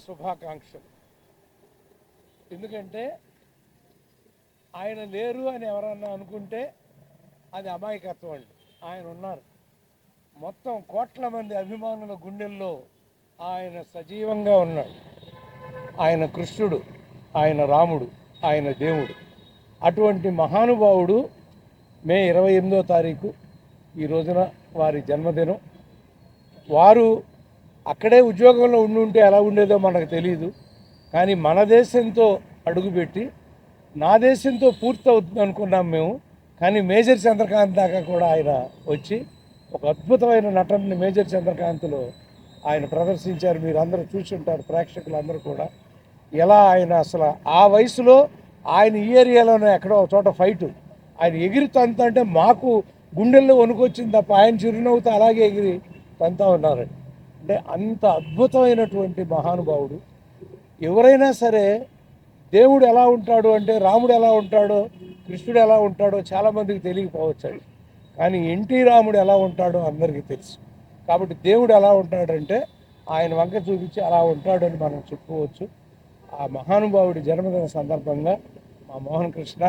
శుభాకాంక్షలు. ఎందుకంటే ఆయన లేరు అని ఎవరన్నా అనుకుంటే అది అమాయకత్వం అండి. ఆయన ఉన్నారు. మొత్తం కోట్ల మంది అభిమానుల గుండెల్లో ఆయన సజీవంగా ఉన్నాడు. ఆయన కృష్ణుడు, ఆయన రాముడు, ఆయన దేవుడు. అటువంటి మహానుభావుడు మే 28వ తారీఖు ఈ రోజున వారి జన్మదినం. వారు అక్కడే ఉద్యోగంలో ఉంటే ఎలా ఉండేదో మనకు తెలియదు. కానీ మన దేశంతో అడుగుపెట్టి నా దేశంతో పూర్తవుతుంది అనుకున్నాం మేము. కానీ మేజర్ చంద్రకాంత్ దాకా కూడా ఆయన వచ్చి ఒక అద్భుతమైన నటనని మేజర్ చంద్రకాంత్లో ఆయన ప్రదర్శించారు. మీరు అందరూ చూసి ఉంటారు, ప్రేక్షకులందరూ కూడా. ఎలా ఆయన అసలు ఆ వయసులో ఆయన ఈ ఏరియాలోనే ఎక్కడో చోట ఫైటు ఆయన ఎగిరి తంతంటే మాకు గుండెల్లో వణుకొచ్చింది తప్ప ఆయన చిరునవ్వుతో అలాగే ఎగిరి తంతా ఉన్నారండి. అంటే అంత అద్భుతమైనటువంటి మహానుభావుడు. ఎవరైనా సరే దేవుడు ఎలా ఉంటాడు అంటే రాముడు ఎలా ఉంటాడో కృష్ణుడు ఎలా ఉంటాడో చాలామందికి తెలియకపోవచ్చండి. కానీ ఎన్టీ రాముడు ఎలా ఉంటాడో అందరికీ తెలుసు. కాబట్టి దేవుడు ఎలా ఉంటాడంటే ఆయన వంక చూపించి అలా ఉంటాడని మనం చెప్పుకోవచ్చు. ఆ మహానుభావుడి జన్మదిన సందర్భంగా మా మోహన్ కృష్ణ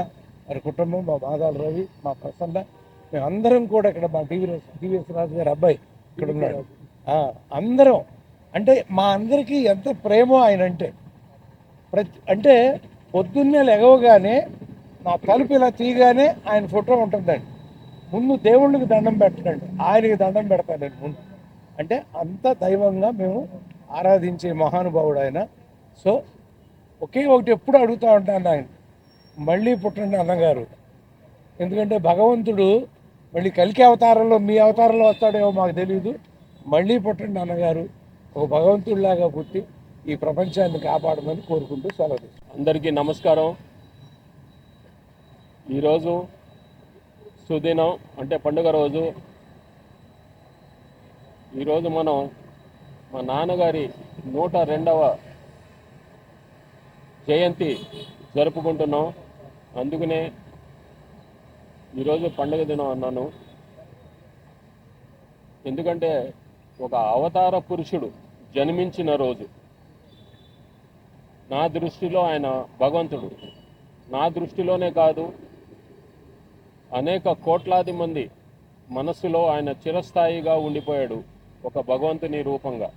వారి కుటుంబం, మా మాదాల రవి, మా ప్రసన్న, మేమందరం కూడా ఇక్కడ మా టీవీఎస్ రాజు గారి అబ్బాయి ఇక్కడ ఉన్నాడు. అందరం అంటే మా అందరికీ ఎంత ప్రేమో ఆయన అంటే. అంటే పొద్దున్నే లెగవగానే నా తలుపు ఇలా తీయగానే ఆయన ఫోటో ఉంటుందండి. ముందు దేవుళ్ళకి దండం పెట్టండి, ఆయనకి దండం పెడతానండి ముందు. అంటే అంత దైవంగా మేము ఆరాధించే మహానుభావుడు ఆయన. సో ఒకే ఒకటి ఎప్పుడు అడుగుతూ ఉంటాను ఆయన, మళ్ళీ పుట్టండి అన్నగారు. ఎందుకంటే భగవంతుడు మళ్ళీ కలికి అవతారంలో మీ అవతారంలో వస్తాడేమో మాకు తెలియదు. మళ్ళీ పుట్టండి అన్నగారు, ఒక భగవంతుడిలాగా పుట్టి ఈ ప్రపంచాన్ని కాపాడమని కోరుకుంటూ సెలవు. అందరికీ నమస్కారం. ఈరోజు సుదినం అంటే పండుగ రోజు. ఈరోజు మనం మా నాన్నగారి 102వ జయంతి జరుపుకుంటున్నాం. అందుకనే ఈరోజు పండుగ దినం అన్నాను. ఎందుకంటే ఒక అవతార పురుషుడు జన్మించిన రోజు. నా దృష్టిలో ఆయన భగవంతుడు. నా దృష్టిలోనే కాదు, అనేక కోట్లాది మంది మనస్సులో ఆయన చిరస్థాయిగా ఉండిపోయాడు ఒక భగవంతుని రూపంగా.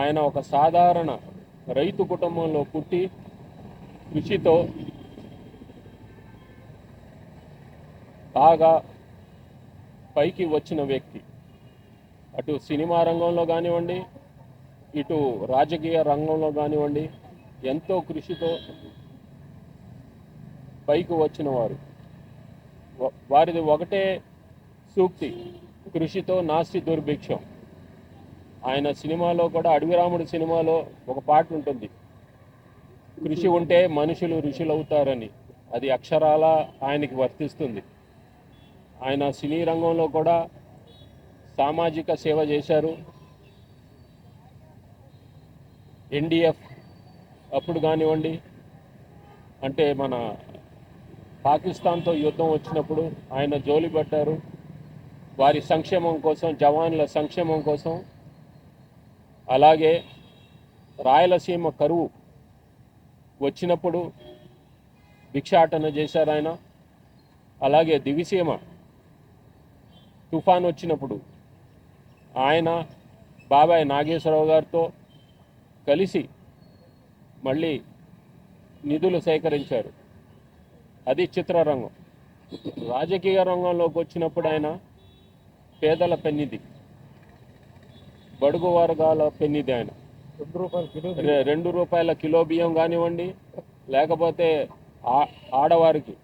ఆయన ఒక సాధారణ రైతు కుటుంబంలో పుట్టి కృషితో బాగా పైకి వచ్చిన వ్యక్తి. అటు సినిమా రంగంలో కానివ్వండి, ఇటు రాజకీయ రంగంలో కానివ్వండి, ఎంతో కృషితో పైకి వచ్చిన వారు. వారిది ఒకటే సూక్తి, కృషితో నాస్తి దుర్భిక్షం. ఆయన సినిమాలో కూడా, అడవిరాముడు సినిమాలో ఒక పాట ఉంటుంది, కృషి ఉంటే మనుషులు ఋషులవుతారని. అది అక్షరాల ఆయనకి వర్తిస్తుంది. ఆయన సినీ రంగంలో కూడా సామాజిక సేవ చేశారు. ఎన్డీఎఫ్ అప్పుడు కానివ్వండి, అంటే మన పాకిస్తాన్తో యుద్ధం వచ్చినప్పుడు ఆయన జోలి పట్టారు. వారి సంక్షేమం కోసం, జవాన్ల సంక్షేమం కోసం. అలాగే రాయలసీమ కరువు వచ్చినప్పుడు భిక్షాటన చేశారు ఆయన. అలాగే దివిసీమ తుఫాన్ వచ్చినప్పుడు ఆయన బాబాయ్ నాగేశ్వరరావు గారితో కలిసి మళ్ళీ నిధులు సేకరించారు. అది చిత్రరంగం. రాజకీయ రంగంలోకి వచ్చినప్పుడు ఆయన పేదల పెన్నిధి, బడుగు వర్గాల పెన్నిధి. ఆయన ₹2 కిలో బియ్యం కానివ్వండి, లేకపోతే ఆడవారికి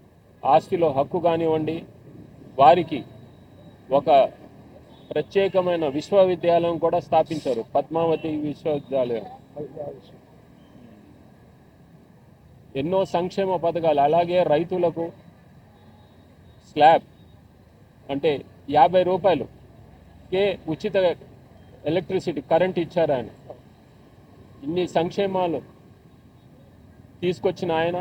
ఆస్తిలో హక్కు కానివ్వండి, వారికి ఒక ప్రత్యేకమైన విశ్వవిద్యాలయం కూడా స్థాపించారు, పద్మావతి విశ్వవిద్యాలయం. ఎన్నో సంక్షేమ పథకాలు. అలాగే రైతులకు స్లాబ్ అంటే ₹50కే ఉచిత ఎలక్ట్రిసిటీ కరెంట్ ఇచ్చారు ఆయన. ఇన్ని సంక్షేమాలు తీసుకొచ్చిన ఆయన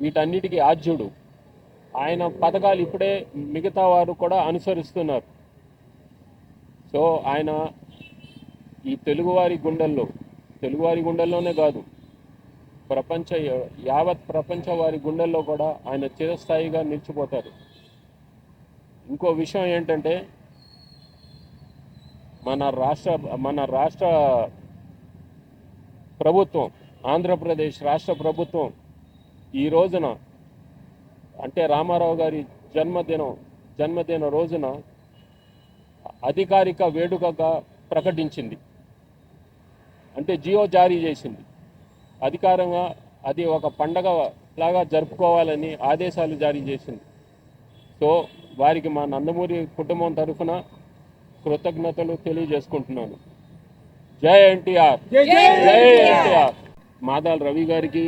వీటన్నిటికీ ఆద్యుడు. ఆయన పథకాలు ఇప్పుడే మిగతా వారు కూడా అనుసరిస్తున్నారు. సో ఆయన ఈ తెలుగువారి గుండెల్లోనే కాదు, యావత్ ప్రపంచ వారి గుండెల్లో కూడా ఆయన చిరస్థాయిగా నిలిచిపోతారు. ఇంకో విషయం ఏంటంటే మన రాష్ట్ర ప్రభుత్వం, ఆంధ్రప్రదేశ్ రాష్ట్ర ప్రభుత్వం ఈ రోజున అంటే రామారావు గారి జన్మదిన రోజున అధికారిక వేడుకగా ప్రకటించింది. అంటే జియో జారీ చేసింది. అధికారంగా అది ఒక పండగ లాగా జరుపుకోవాలని ఆదేశాలు జారీ చేసింది. సో వారికి మా నందమూరి కుటుంబం తరఫున కృతజ్ఞతలు తెలియజేసుకుంటున్నాను. జై ఎన్టీఆర్, జై ఎన్టీఆర్. మాదాల రవి గారికి,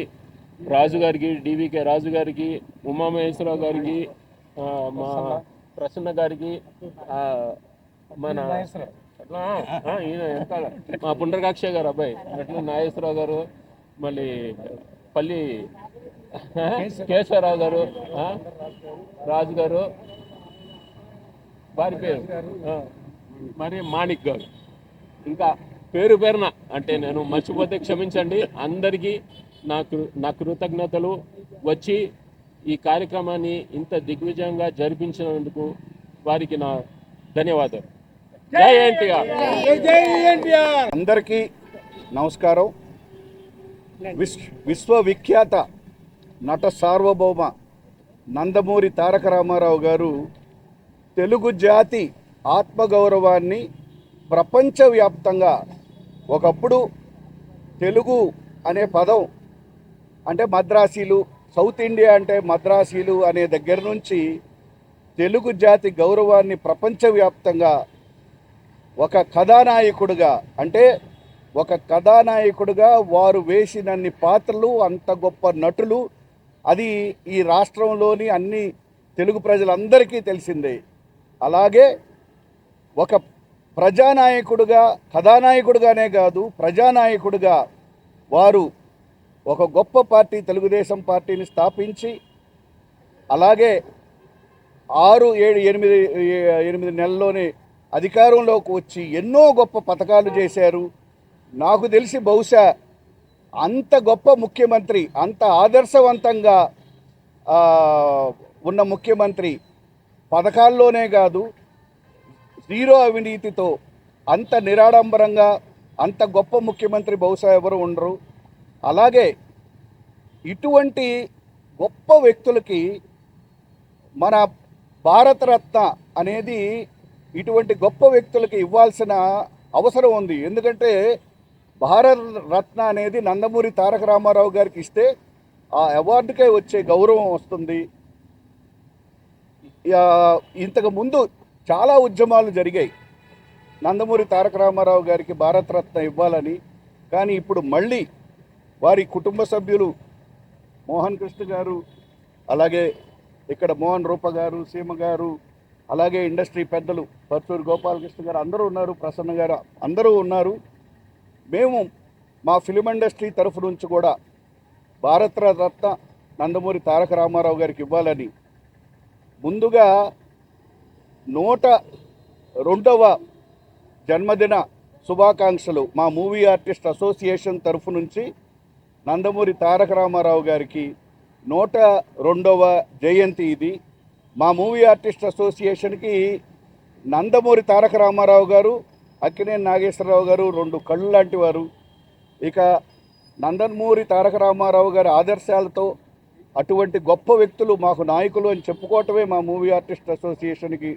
రాజు గారికి, డివికే రాజు గారికి, ఉమామహేశ్వరరావు గారికి, మా ప్రసన్న గారికి, మన ఈయన వెనకాల మా పుండ్రకాక్ష గారు అబ్బాయి అట్లా నాగేశ్వరరావు గారు, మళ్ళీ పల్లి కేశవరావు గారు, రాజు గారు, వారి పేరు మరి మాణిక్ గారు, ఇంకా పేరున అంటే నేను మర్చిపోతే క్షమించండి. అందరికీ నా కృతజ్ఞతలు. వచ్చి ఈ కార్యక్రమాన్ని ఇంత దిగ్విజయంగా జరిపించినందుకు వారికి నా ధన్యవాదాలు. జై ఎన్టీఆర్. అందరికీ నమస్కారం. విశ్వవిఖ్యాత నట సార్వభౌమ నందమూరి తారక రామారావు గారు తెలుగు జాతి ఆత్మగౌరవాన్ని ప్రపంచవ్యాప్తంగా, ఒకప్పుడు తెలుగు అనే పదం అంటే మద్రాసీలు, సౌత్ ఇండియా అంటే మద్రాసీలు అనే దగ్గర నుంచి తెలుగు జాతి గౌరవాన్ని ప్రపంచవ్యాప్తంగా ఒక కథానాయకుడిగా, అంటే ఒక కథానాయకుడిగా వారు వేసినన్ని పాత్రలు, అంత గొప్ప నటులు, అది ఈ రాష్ట్రంలోని అన్ని తెలుగు ప్రజలందరికీ తెలిసిందే. అలాగే ఒక ప్రజానాయకుడిగా, కథానాయకుడిగానే కాదు ప్రజానాయకుడిగా వారు ఒక గొప్ప పార్టీ తెలుగుదేశం పార్టీని స్థాపించి, అలాగే 6-7-8 నెలల్లోనే అధికారంలోకి వచ్చి ఎన్నో గొప్ప పథకాలు చేశారు. నాకు తెలిసి బహుశా అంత గొప్ప ముఖ్యమంత్రి, అంత ఆదర్శవంతంగా ఉన్న ముఖ్యమంత్రి పథకాల్లోనే కాదు, జీరో అవినీతితో అంత నిరాడంబరంగా అంత గొప్ప ముఖ్యమంత్రి బహుశా ఎవరు ఉండరు. అలాగే ఇటువంటి గొప్ప వ్యక్తులకి మన భారతరత్న అనేది ఇటువంటి గొప్ప వ్యక్తులకి ఇవ్వాల్సిన అవసరం ఉంది. ఎందుకంటే భారతరత్న అనేది నందమూరి తారక రామారావు గారికి ఇస్తే ఆ అవార్డుకే వచ్చే గౌరవం వస్తుంది. ఇంతకు ముందు చాలా ఉద్యమాలు జరిగాయి నందమూరి తారక రామారావు గారికి భారతరత్న ఇవ్వాలని. కానీ ఇప్పుడు మళ్ళీ వారి కుటుంబ సభ్యులు మోహన్ కృష్ణ గారు, అలాగే ఇక్కడ మోహన్ రూప గారు, సీమ గారు, అలాగే ఇండస్ట్రీ పెద్దలు పర్చూరు గోపాలకృష్ణ గారు అందరూ ఉన్నారు, ప్రసన్న గారు అందరూ ఉన్నారు. మేము మా ఫిలిం ఇండస్ట్రీ తరఫు నుంచి కూడా భారతరత్న నందమూరి తారక రామారావు గారికి ఇవ్వాలని ముందుగా 102వ జన్మదిన శుభాకాంక్షలు మా మూవీ ఆర్టిస్ట్ అసోసియేషన్ తరఫు నుంచి నందమూరి తారక రామారావు గారికి 102వ జయంతి ఇది. మా మూవీ ఆర్టిస్ట్ అసోసియేషన్కి నందమూరి తారక రామారావు గారు, అక్కినేని నాగేశ్వరరావు గారు 2 కళ్ళు లాంటి వారు. ఇక నందమూరి తారక రామారావు గారి ఆదర్శాలతో అటువంటి గొప్ప వ్యక్తులు మాకు నాయకులు అని చెప్పుకోవటమే మా మూవీ ఆర్టిస్ట్ అసోసియేషన్కి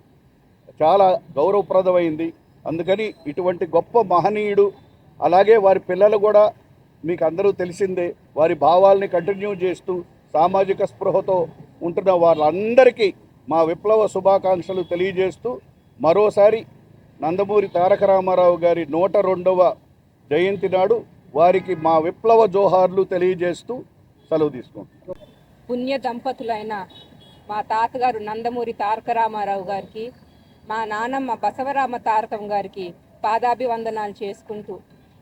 చాలా గౌరవప్రదమైంది. అందుకని ఇటువంటి గొప్ప మహనీయుడు, అలాగే వారి పిల్లలు కూడా మీకు అందరూ తెలిసిందే, వారి భావాల్ని కంటిన్యూ చేస్తూ సామాజిక స్పృహతో ఉంటున్న వాళ్ళందరికీ మా విప్లవ శుభాకాంక్షలు తెలియజేస్తూ మరోసారి నందమూరి తారక రామారావు గారి 102వ జయంతి నాడు వారికి మా విప్లవ జోహార్లు తెలియజేస్తూ సెలవు తీసుకుంటాం. పుణ్య దంపతులైన మా తాతగారు నందమూరి తారక రామారావు గారికి, మా నానమ్మ బసవరామ తారకం గారికి పాదాభివందనాలు చేసుకుంటూ,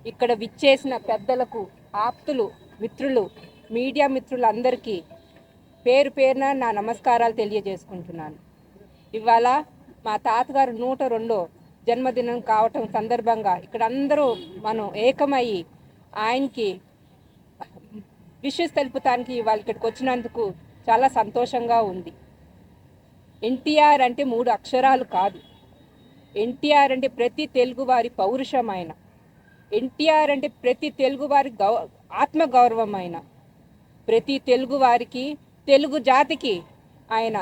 ఇక్కడ విచ్చేసిన పెద్దలకు, ఆప్తులు, మిత్రులు, మీడియా మిత్రులందరికీ పేరు పేరున నా నమస్కారాలు తెలియజేసుకుంటున్నాను. ఇవాళ మా తాతగారు 102 జన్మదినం కావటం సందర్భంగా ఇక్కడ అందరూ మనం ఏకమయ్యి ఆయనకి విషెస్ తెలుపుతానికి వాళ్ళు ఇక్కడికి వచ్చినందుకు చాలా సంతోషంగా ఉంది. ఎన్టీఆర్ అంటే 3 అక్షరాలు కాదు. ఎన్టీఆర్ అంటే ప్రతి తెలుగువారి పౌరుషమైన, ఎన్టీఆర్ అంటే ప్రతి తెలుగువారి ఆత్మగౌరవమైన, ప్రతి తెలుగువారికి, తెలుగు జాతికి ఆయన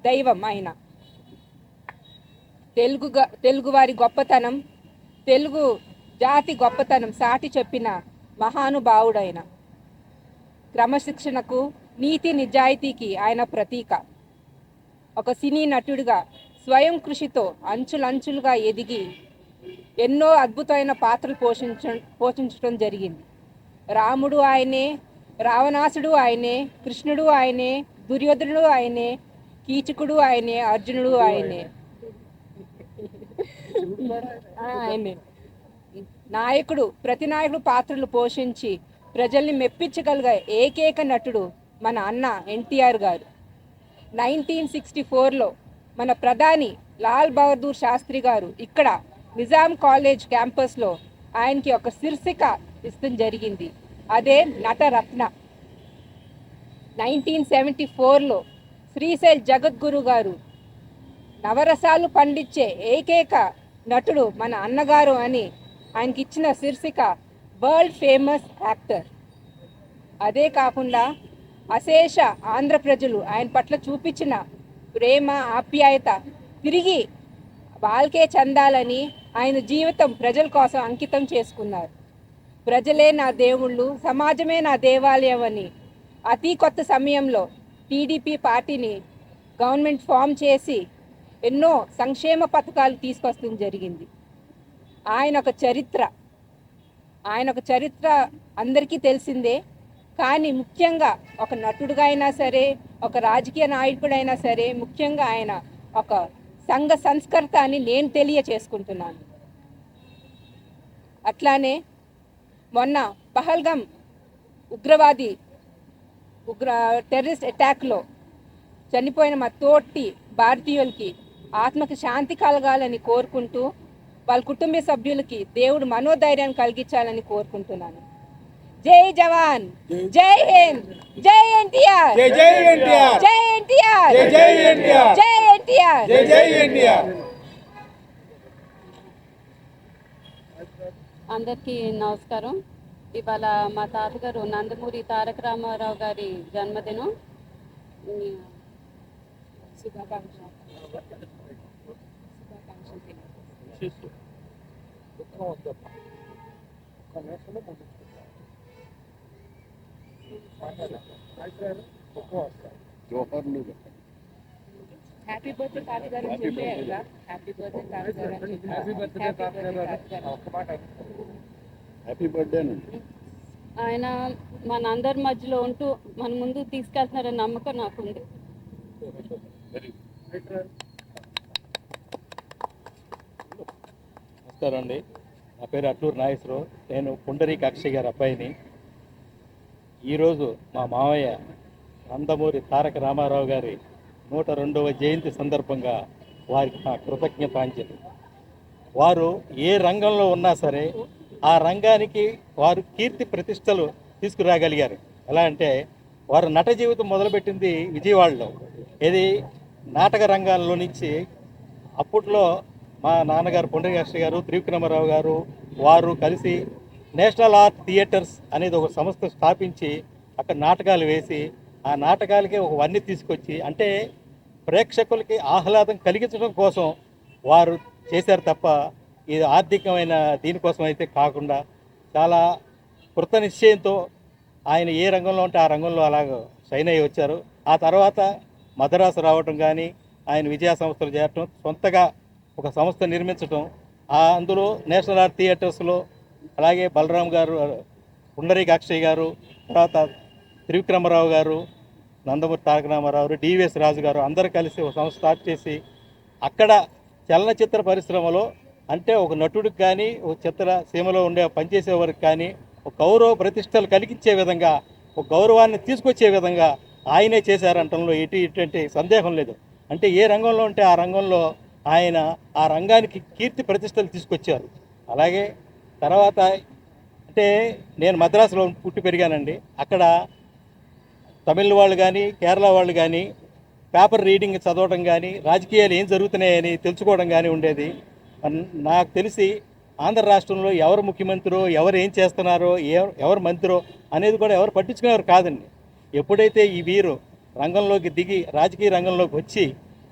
దైవం. ఆయన తెలుగువారి గొప్పతనం, తెలుగు జాతి గొప్పతనం సాటి చెప్పిన మహానుభావుడైన, క్రమశిక్షణకు, నీతి నిజాయితీకి ఆయన ప్రతీక. ఒక సినీ నటుడిగా స్వయం కృషితో అంచులంచులుగా ఎదిగి ఎన్నో అద్భుతమైన పాత్రలు పోషించడం జరిగింది. రాముడు ఆయనే, రావణాసుడు ఆయనే, కృష్ణుడు ఆయనే, దుర్యోధనుడు ఆయనే, కీచకుడు ఆయనే, అర్జునుడు ఆయనే. నాయకుడు, ప్రతి నాయకుడు పాత్రలు పోషించి ప్రజల్ని మెప్పించగలిగే ఏకైక నటుడు మన అన్న ఎన్టీఆర్ గారు. 1964లో మన ప్రధాని లాల్ బహదూర్ శాస్త్రి గారు ఇక్కడ నిజాం కాలేజ్ క్యాంపస్లో ఆయనకి ఒక శీర్షిక ఇష్టం జరిగింది. అదే నటరత్న. 1974లో శ్రీశైల్ జగద్గురు గారు నవరసాలు పండించే ఏకైక నటుడు మన అన్నగారు అని ఆయనకి ఇచ్చిన శీర్షిక వరల్డ్ ఫేమస్ యాక్టర్. అదే కాకుండా అశేష ఆంధ్ర ప్రజలు ఆయన పట్ల చూపించిన ప్రేమ, ఆప్యాయత తిరిగి వాళ్ళకే చెందాలని ఆయన జీవితం ప్రజల కోసం అంకితం చేసుకున్నారు. ప్రజలే నా దేవుళ్ళు, సమాజమే నా దేవాలయం అని అతి కొత్త సమయంలో టీడీపీ పార్టీని గవర్నమెంట్ ఫామ్ చేసి ఎన్నో సంక్షేమ పథకాలు తీసుకొస్తడం జరిగింది. ఆయన ఒక చరిత్ర అందరికీ తెలిసిందే. కానీ ముఖ్యంగా ఒక నటుడుగా అయినా సరే, ఒక రాజకీయ నాయకుడైనా సరే, ముఖ్యంగా ఆయన ఒక సంఘ సంస్కర్త అని నేను తెలియచేసుకుంటున్నాను. అట్లానే మొన్న పహల్గామ్ టెర్రరిస్ట్ అటాక్లో చనిపోయిన మా తోటి భారతీయులకి ఆత్మకి శాంతి కలగాలని కోరుకుంటూ, వాళ్ళ కుటుంబ సభ్యులకి దేవుడు మనోధైర్యాన్ని కలిగించాలని కోరుకుంటున్నాను. జై జవాన్, జై హింద్, జై ఎన్టీఆర్, జై ఎన్టీఆర్, జై ఎన్టీఆర్, జై ఎన్టీఆర్, జై ఎన్టీఆర్, జై ఎన్టీఆర్. అందరికీ నమస్కారం. ఇవాళ మా తాతగారు నందమూరి తారక రామారావు గారి జన్మదినం. హ్యాపీ బర్త్డే తాతగారు అని చెప్పారుగా. హ్యాపీ బర్త్డే తాతగారు అని హ్యాపీ బర్త్డే. ఆయన మనందరి మధ్యలో ఉంటూ మన ముందు తీసుకెళ్తున్నారని నమ్మకం నాకుంది. నమస్కారం అండి. నా పేరు అట్లూరు నాగేశ్వరరావు. నేను పుండరీక అక్షయ్ గారి అబ్బాయిని. ఈరోజు మా మావయ్య నందమూరి తారక రామారావు గారి 102వ జయంతి సందర్భంగా వారికి నా కృతజ్ఞతాంజలి. వారు ఏ రంగంలో ఉన్నా సరే ఆ రంగానికి వారు కీర్తి ప్రతిష్టలు తీసుకురాగలిగారు. ఎలా అంటే వారు నట జీవితం మొదలుపెట్టింది విజయవాడలో. ఇది నాటక రంగాల్లో నుంచి అప్పట్లో మా నాన్నగారు పుండరీక అక్షయ్ గారు, త్రివిక్రమరావు గారు వారు కలిసి నేషనల్ ఆర్ట్ థియేటర్స్ అనేది ఒక సంస్థ స్థాపించి అక్కడ నాటకాలు వేసి ఆ నాటకాలకి ఒక వన్నీ తీసుకొచ్చి, అంటే ప్రేక్షకులకి ఆహ్లాదం కలిగించడం కోసం వారు చేశారు తప్ప ఇది ఆర్థికమైన దీనికోసం అయితే కాకుండా చాలా కృత నిశ్చయంతో ఆయన ఏ రంగంలో ఉంటే ఆ రంగంలో అలాగ షైన్ అయ్యి వచ్చారు. ఆ తర్వాత మద్రాసు రావటం కానీ, ఆయన విజయ సంస్థలు చేరటం, సొంతగా ఒక సంస్థ నిర్మించటం, అందులో నేషనల్ ఆర్ట్ థియేటర్స్లో అలాగే బలరాం గారు, పుండరీక అక్షయ్ గారు, తర్వాత త్రివిక్రమరావు గారు, నందమూరి తారక రామారావు, డివిఎస్ రాజు గారు అందరూ కలిసి ఒక సంస్థ స్టార్ట్ చేసి అక్కడ చలనచిత్ర పరిశ్రమలో అంటే ఒక నటుడికి కానీ ఒక చిత్ర సీమలో ఉండే పనిచేసే వారికి కానీ ఒక గౌరవ ప్రతిష్టలు కలిగించే విధంగా, ఒక గౌరవాన్ని తీసుకొచ్చే విధంగా ఆయనే చేశారంటంలో ఇటువంటి సందేహం లేదు. అంటే ఏ రంగంలో ఉంటే ఆ రంగంలో ఆయన ఆ రంగానికి కీర్తి ప్రతిష్టలు తీసుకొచ్చారు. అలాగే తర్వాత అంటే నేను మద్రాసులో పుట్టి పెరిగానండి. అక్కడ తమిళ వాళ్ళు కానీ కేరళ వాళ్ళు కానీ పేపర్ రీడింగ్ చదవడం కానీ రాజకీయాలు ఏం జరుగుతున్నాయని తెలుసుకోవడం కానీ ఉండేది. నాకు తెలిసి ఆంధ్ర రాష్ట్రంలో ఎవరు ముఖ్యమంత్రో, ఎవరు ఏం చేస్తున్నారో, ఎవరు మంత్రో అనేది కూడా ఎవరు పట్టించుకునేవారు కాదండి. ఎప్పుడైతే ఈ వీరు రంగంలోకి దిగి రాజకీయ రంగంలోకి వచ్చి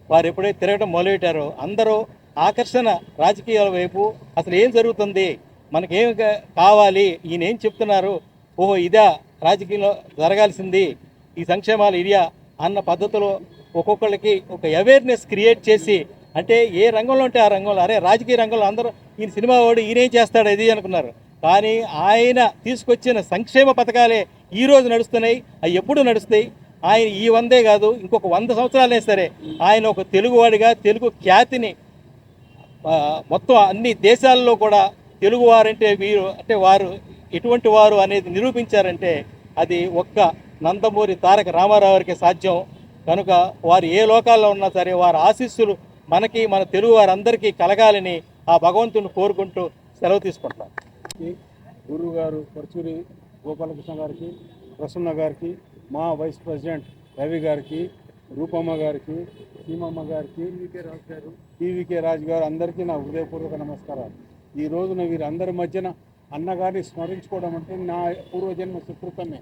వారు ఎప్పుడైతే తిరగడం మొదలుపెట్టారో అందరూ ఆకర్షణ రాజకీయాల వైపు అసలు ఏం జరుగుతుంది, మనకేం కావాలి, ఈయన ఏం చెప్తున్నారు, ఓహో ఇదా రాజకీయంలో జరగాల్సింది, ఈ సంక్షేమాలు ఇరియా అన్న పద్ధతిలో ఒక్కొక్కళ్ళకి ఒక అవేర్నెస్ క్రియేట్ చేసి, అంటే ఏ రంగంలో ఉంటే ఆ రంగంలో, అరే రాజకీయ రంగంలో అందరూ ఈయన సినిమా వాడు ఈయనేం చేస్తాడు ఇది అనుకున్నారు. కానీ ఆయన తీసుకొచ్చిన సంక్షేమ పథకాలే ఈరోజు నడుస్తున్నాయి, అవి ఎప్పుడు నడుస్తాయి. ఆయన ఈ 100 కాదు ఇంకొక 100 సంవత్సరాలే సరే ఆయన ఒక తెలుగువాడిగా తెలుగు ఖ్యాతిని మొత్తం అన్ని దేశాల్లో కూడా తెలుగువారంటే వీరు అంటే వారు ఎటువంటి వారు అనేది నిరూపించారంటే అది ఒక్క నందమూరి తారక రామారావు గారికి సాధ్యం. కనుక వారు ఏ లోకాల్లో ఉన్నా సరే వారి ఆశీస్సులు మనకి మన తెలుగు వారందరికీ కలగాలని ఆ భగవంతుని కోరుకుంటూ సెలవు తీసుకుంటాం. గురువు గారు పరచూరి గోపాలకృష్ణ గారికి, ప్రసన్న గారికి, మా వైస్ ప్రెసిడెంట్ రవి గారికి, రూపమ్మ గారికి, సీమమ్మ గారికి, టీవీకే రాజు గారు అందరికీ నా హృదయపూర్వక నమస్కారాలు. ఈ రోజున వీరందరి మధ్యన అన్నగారిని స్మరించుకోవడం అంటే నా పూర్వజన్మ సుకృతమే.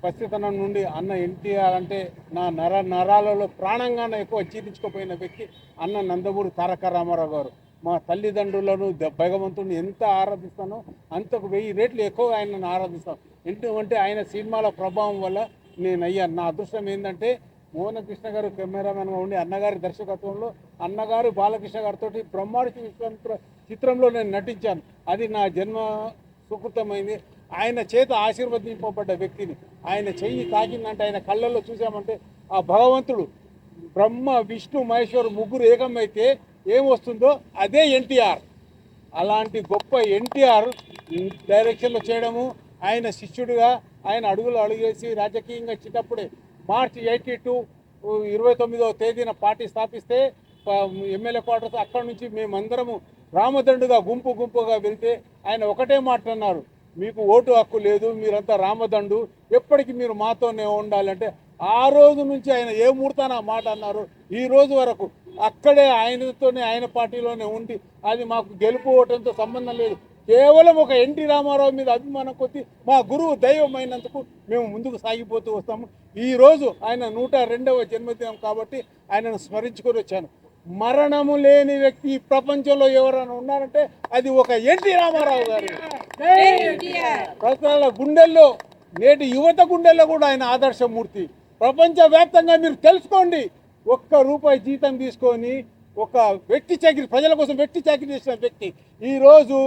పసితనం నుండి అన్న ఎన్టీఆర్ అంటే నా నరాలలో ప్రాణంగానే ఎక్కువ జీర్ణించుకుపోయిన వ్యక్తి అన్న నందమూరి తారక రామారావు గారు. మా తల్లిదండ్రులను భగవంతుడిని ఎంత ఆరాధిస్తానో అంతకు 1000 రెట్లు ఎక్కువ ఆయనను ఆరాధిస్తాను. ఎందుకంటే ఆయన సినిమాల ప్రభావం వల్ల నేను అయ్యాను. నా అదృష్టం ఏంటంటే మోహన కృష్ణ గారు కెమెరామెన్గా ఉండి అన్నగారి దర్శకత్వంలో అన్నగారు బాలకృష్ణ గారితో బ్రహ్మాండ విశ్వామిత్ర చిత్రంలో నేను నటించాను. అది నా జన్మ సుకృతమైంది. ఆయన చేత ఆశీర్వదింపబడ్డ వ్యక్తిని. ఆయన చెయ్యి తాకిందంటే, ఆయన కళ్ళల్లో చూసామంటే ఆ భగవంతుడు బ్రహ్మ విష్ణు మహేశ్వరు ముగ్గురు ఏకమైతే ఏమొస్తుందో అదే ఎన్టీఆర్. అలాంటి గొప్ప ఎన్టీఆర్ డైరెక్షన్లో చేయడము, ఆయన శిష్యుడిగా ఆయన అడుగేసి రాజకీయంగా ఇచ్చేటప్పుడే మార్చి 82 29వ తేదీన పార్టీ స్థాపిస్తే ఎమ్మెల్యే క్వార్టర్స్ అక్కడి నుంచి మేమందరము రామదండుగా గుంపుగా వెళ్తే ఆయన ఒకటే మాట అన్నారు, మీకు ఓటు హక్కు లేదు, మీరంతా రామదండు, ఎప్పటికీ మీరు మాతోనే ఉండాలంటే ఆ రోజు నుంచి ఆయన ఏ ముహూర్తాన మాట అన్నారు ఈ రోజు వరకు అక్కడే ఆయనతోనే ఆయన పార్టీలోనే ఉండి అది మాకు గెలుపు ఓటంతో సంబంధం లేదు. కేవలం ఒక ఎన్టీ రామారావు మీద అభిమానం కొద్ది మా గురువు దైవమైనందుకు మేము ముందుకు సాగిపోతూ వస్తాము. ఈరోజు ఆయన 102వ జన్మదినం కాబట్టి ఆయనను స్మరించుకొని వచ్చాను. మరణము లేని వ్యక్తి ఈ ప్రపంచంలో ఎవరైనా ఉన్నారంటే అది ఒక ఎన్టీ రామారావు గారు. ప్రజల గుండెల్లో, నేటి యువత గుండెల్లో కూడా ఆయన ఆదర్శమూర్తి. ప్రపంచవ్యాప్తంగా మీరు తెలుసుకోండి, ₹1 జీతం తీసుకొని ఒక వ్యక్తి చాకిరి, ప్రజల కోసం వ్యక్తి చాకిరి చేసిన వ్యక్తి ఈరోజు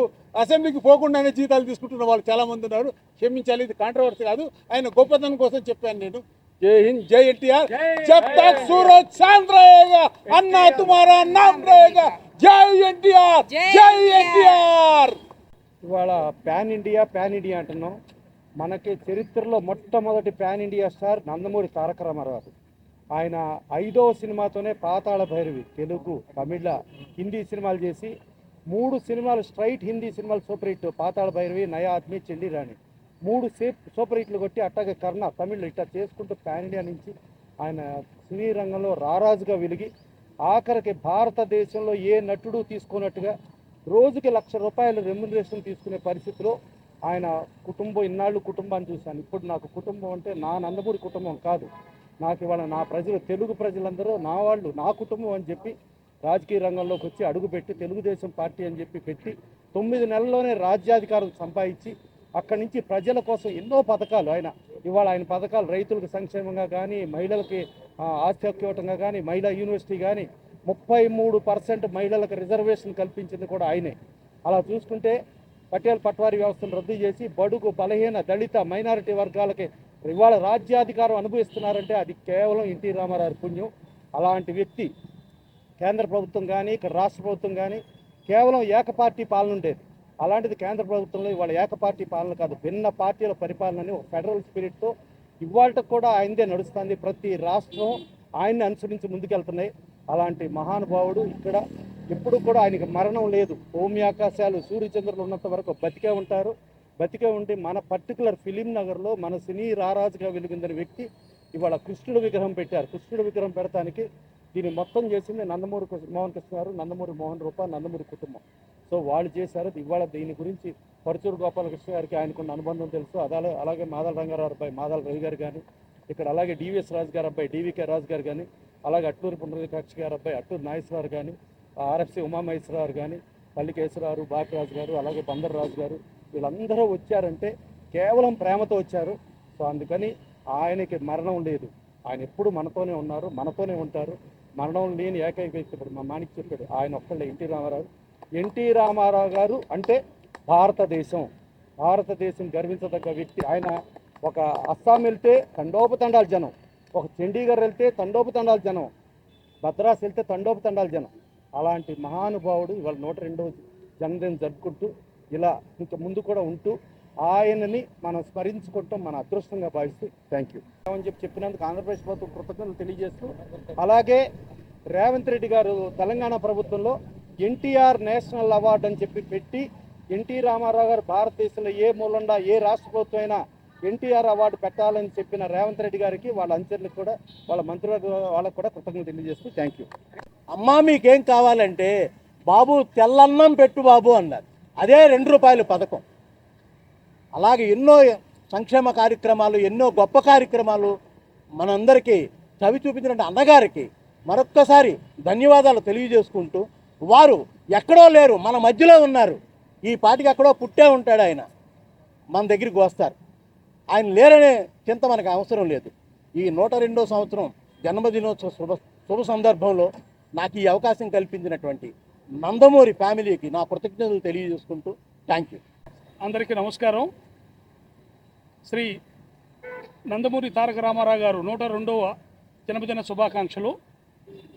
అసెంబ్లీకి పోకుండానే జీతాలు తీసుకుంటున్న వాళ్ళు చాలామంది ఉన్నారు. క్షమించాలి, ఇది కాంట్రవర్సీ కాదు, ఆయన గొప్పతనం కోసం చెప్పాను నేను. జై హింద్, జై ఎన్టీఆర్. జబ్ తక్ సూరజ్ చాంద్ రహేగా అన్నా తుమారా నామ్ రహేగా. జై ఎన్టీఆర్, జై ఎన్టీఆర్. ఇవాళ ప్యాన్ ఇండియా అంటున్నాం. మనకి చరిత్రలో మొట్టమొదటి pan India star Nandamuri Taraka Ramarao. ఆయన 5వ సినిమాతోనే పాతాళ భైరవి తెలుగు, తమిళ, హిందీ సినిమాలు చేసి 3 సినిమాలు స్ట్రైట్ హిందీ సినిమాలు సూపర్ హిట్. పాతాళ భైరవి, నయా ఆద్మీ, చెండి రాణి 3 సూపర్ హిట్లు కొట్టి అట్టాగే కర్ణ తమిళ్లో ఇట్లా చేసుకుంటూ ప్యాన్ ఇండియా నుంచి ఆయన సినీ రంగంలో రారాజుగా వెలిగి ఆఖరికి భారతదేశంలో ఏ నటుడు తీసుకున్నట్టుగా రోజుకి ₹1,00,000 రెమ్యునరేషన్ తీసుకునే పరిస్థితిలో ఆయన కుటుంబం, ఇన్నాళ్ళు కుటుంబాన్ని చూశాను. ఇప్పుడు నాకు కుటుంబం అంటే నా నందమూరి కుటుంబం కాదు, నాకు ఇవాళ నా ప్రజలు, తెలుగు ప్రజలందరూ నా వాళ్ళు, నా కుటుంబం అని చెప్పి రాజకీయ రంగంలోకి వచ్చి అడుగుపెట్టి తెలుగుదేశం పార్టీ అని చెప్పి పెట్టి 9 నెలల్లోనే రాజ్యాధికారం సంపాదించి అక్కడి నుంచి ప్రజల కోసం ఎన్నో పథకాలు ఇవాళ ఆయన పథకాలు రైతులకు సంక్షేమంగా కానీ, మహిళలకి ఆస్తి హక్కు ఇవ్వటంగా కానీ, మహిళా యూనివర్సిటీ కానీ 33% మహిళలకు రిజర్వేషన్ కల్పించింది కూడా ఆయనే. అలా చూసుకుంటే పటేల్ పట్వారీ వ్యవస్థను రద్దు చేసి బడుగు, బలహీన, దళిత, మైనారిటీ వర్గాలకి ఇవాళ రాజ్యాధికారం అనుభవిస్తున్నారంటే అది కేవలం ఎన్టీ రామారావు పుణ్యం. అలాంటి వ్యక్తి కేంద్ర ప్రభుత్వం కానీ ఇక్కడ రాష్ట్ర ప్రభుత్వం కానీ కేవలం ఏకపార్టీ పాలన ఉండేది. అలాంటిది కేంద్ర ప్రభుత్వంలో ఇవాళ ఏకపార్టీ పాలన కాదు, భిన్న పార్టీల పరిపాలనని ఒక ఫెడరల్ స్పిరిట్తో ఇవాళ కూడా ఆయనదే నడుస్తుంది. ప్రతి రాష్ట్రం ఆయన్ని అనుసరించి ముందుకెళ్తున్నాయి. అలాంటి మహానుభావుడు ఇక్కడ ఎప్పుడు కూడా ఆయనకి మరణం లేదు. భూమి ఆకాశాలు సూర్యచంద్రులు ఉన్నంత వరకు బతికే ఉంటారు. బతికే ఉండి మన పర్టికులర్ ఫిలిం నగర్లో మన సినీ రారాజుగా వెలిగిందని వ్యక్తి ఇవాళ కృష్ణుడు విగ్రహం పెట్టారు. కృష్ణుడు విగ్రహం పెడతానికి దీన్ని మొత్తం చేసింది నందమూరి మోహన్ కృష్ణ గారు, నందమూరి మోహన్ రూప, నందమూరి కుటుంబం. సో వాళ్ళు చేశారు. ఇవాళ దీని గురించి పరుచూరు గోపాలకృష్ణ గారికి ఆయనకున్న అనుబంధం తెలుసు. అలాగే మాదల రంగారావు అబ్బాయి మాదల రవి గారు కానీ, ఇక్కడ అలాగే డివిఎస్ రాజు గారు అబ్బాయి డివికే రాజు గారు కానీ, అలాగే అట్లూరి పుండరీకాక్షి గారు అబ్బాయి అట్లూరి నాగేశ్వరరావు కానీ, ఆర్ఎఫ్సి ఉమామహేశ్వరరావు కానీ, పల్లికేశ్వరరావు బాపిరాజు గారు, అలాగే బందర్ రాజు గారు, వీళ్ళందరూ వచ్చారంటే కేవలం ప్రేమతో వచ్చారు. సో అందుకని ఆయనకి మరణం లేదు. ఆయన ఎప్పుడు మనతోనే ఉన్నారు, మనతోనే ఉంటారు. మరణం లేని ఏకైక వ్యక్తి ఇప్పుడు మా మాణిక్ చెప్పాడు, ఆయన ఒక్కళ్ళే ఎన్టీ రామారావు. ఎన్టీ రామారావు గారు అంటే భారతదేశం గర్వించదగ్గ వ్యక్తి. ఆయన ఒక అస్సాం వెళ్తే తండోపతండాల జనం, ఒక చండీగఢ్ వెళ్తే తండోపతండాల జనం, మద్రాసు వెళ్తే తండోపతండాల జనం. అలాంటి మహానుభావుడు ఇవాళ 102వ జన్మదినం జరుపుకుంటూ ఇలా ఇంక ముందు కూడా ఉంటూ ఆయనని మనం స్మరించుకుంటాం మన అదృష్టంగా భావిస్తూ థ్యాంక్ యూ అని చెప్పినందుకు ఆంధ్రప్రదేశ్ ప్రభుత్వం కృతజ్ఞతలు తెలియజేస్తూ, అలాగే రేవంత్ రెడ్డి గారు తెలంగాణ ప్రభుత్వంలో ఎన్టీఆర్ నేషనల్ అవార్డు అని చెప్పి పెట్టి ఎన్టీ రామారావు గారు భారతదేశంలో ఏ మూలండా ఏ రాష్ట్ర ప్రభుత్వం అయినా ఎన్టీఆర్ అవార్డు పెట్టాలని చెప్పిన రేవంత్ రెడ్డి గారికి వాళ్ళ అంచర్లకు కూడా వాళ్ళ మంత్రులకు వాళ్ళకు కూడా కృతజ్ఞతలు తెలియజేస్తూ థ్యాంక్ యూ. అమ్మా మీకేం కావాలంటే బాబు తెల్లన్నం పెట్టు బాబు అన్నారు. అదే ₹2 పథకం. అలాగే ఎన్నో సంక్షేమ కార్యక్రమాలు, ఎన్నో గొప్ప కార్యక్రమాలు మనందరికీ చవి చూపించిన అన్నగారికి మరొక్కసారి ధన్యవాదాలు తెలియజేసుకుంటూ, వారు ఎక్కడో లేరు, మన మధ్యలో ఉన్నారు. ఈ పాటికి ఎక్కడో పుట్టే ఉంటాడు ఆయన, మన దగ్గరికి వస్తారు. ఆయన లేరనే చింత మనకు అవసరం లేదు. ఈ 102వ సంవత్సరం జన్మదినోత్సవ శుభ సందర్భంలో నాకు ఈ అవకాశం కల్పించినటువంటి నందమూరి ఫ్యామిలీకి నా కృతజ్ఞతలు తెలియజేసుకుంటూ థ్యాంక్ యూ. అందరికీ నమస్కారం. శ్రీ నందమూరి తారక రామారావు గారు 102వ జన్మదిన శుభాకాంక్షలు.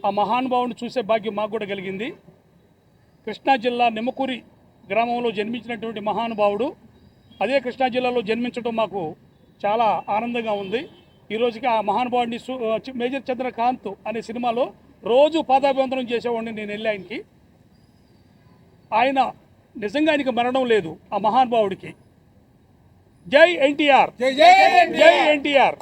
ఆ మహానుభావుని చూసే భాగ్యం మాకు కూడా కలిగింది. కృష్ణా జిల్లా నిమ్మకూరి గ్రామంలో జన్మించినటువంటి మహానుభావుడు అదే కృష్ణా జిల్లాలో జన్మించడం మాకు చాలా ఆనందంగా ఉంది. ఈరోజుకి ఆ మహానుభావుడిని మేజర్ చంద్రకాంత్ అనే సినిమాలో రోజు పాదాభివందనం చేసేవాడిని నేను వెళ్ళి ఆయనకి. ఆయన నిజంగా ఆయనకి మరణం లేదు. ఆ మహానుభావుడికి జై ఎన్టీఆర్, జై ఎన్టీఆర్.